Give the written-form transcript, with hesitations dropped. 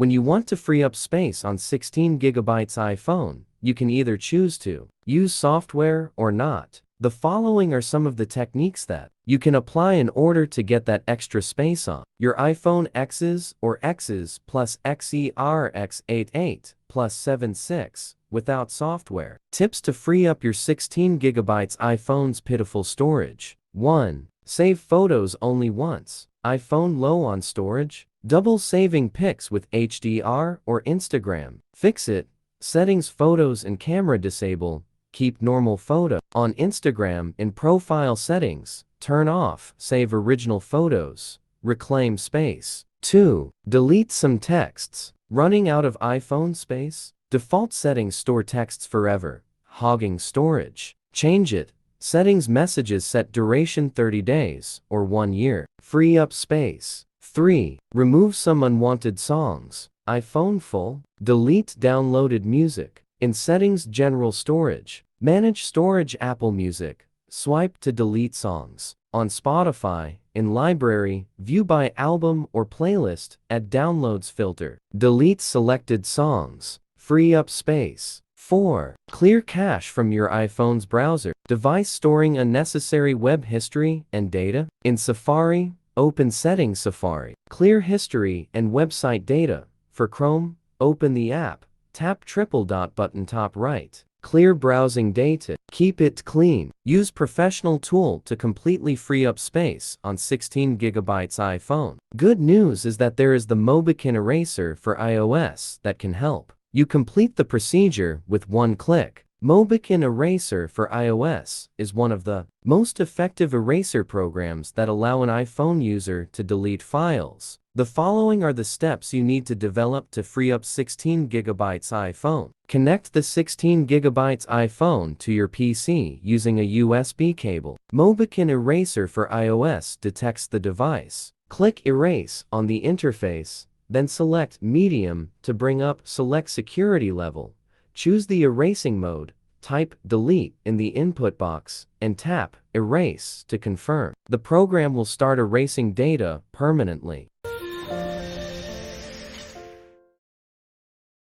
When you want to free up space on 16 gigabytes iPhone, you can either choose to use software or not. The following are some of the techniques that you can apply in order to get that extra space on your iPhone X's or X's plus XERX88 plus 76 without software. Tips to free up your 16 gigabytes iPhone's pitiful storage. 1. Save photos only once. iPhone low on storage? Double saving pics with HDR or Instagram. Fix it. Settings, photos and camera disable. Keep normal photo. On Instagram, in profile settings, turn off save original photos. Reclaim space. 2. Delete some texts. Running out of iPhone space? Default settings store texts forever, hogging storage. Change it. Settings, messages set duration 30 days or 1 year. Free up space. 3. Remove some unwanted songs. iPhone full? Delete downloaded music. In settings, general storage. Manage storage, Apple Music. Swipe to delete songs. On Spotify, in library, view by album or playlist, add downloads filter. Delete selected songs. Free up space. 4. Clear cache from your iPhone's browser. Device storing unnecessary web history and data. In Safari, open Settings Safari. Clear history and website data. For Chrome, open the app. Tap triple dot button top right. Clear browsing data. Keep it clean. Use professional tool to completely free up space on 16 gigabytes iPhone. Good news is that there is the Mobikin eraser for iOS that can help you complete the procedure with one click. Mobikin Eraser for iOS is one of the most effective eraser programs that allow an iPhone user to delete files. The following are the steps you need to develop to free up 16 gigabytes iPhone. Connect the 16 gigabytes iPhone to your PC using a USB cable. Mobikin Eraser for iOS detects the device. Click Erase on the interface, then select Medium to bring up. Select Security Level. Choose the erasing mode, type Delete in the input box, and tap Erase to confirm. The program will start erasing data permanently.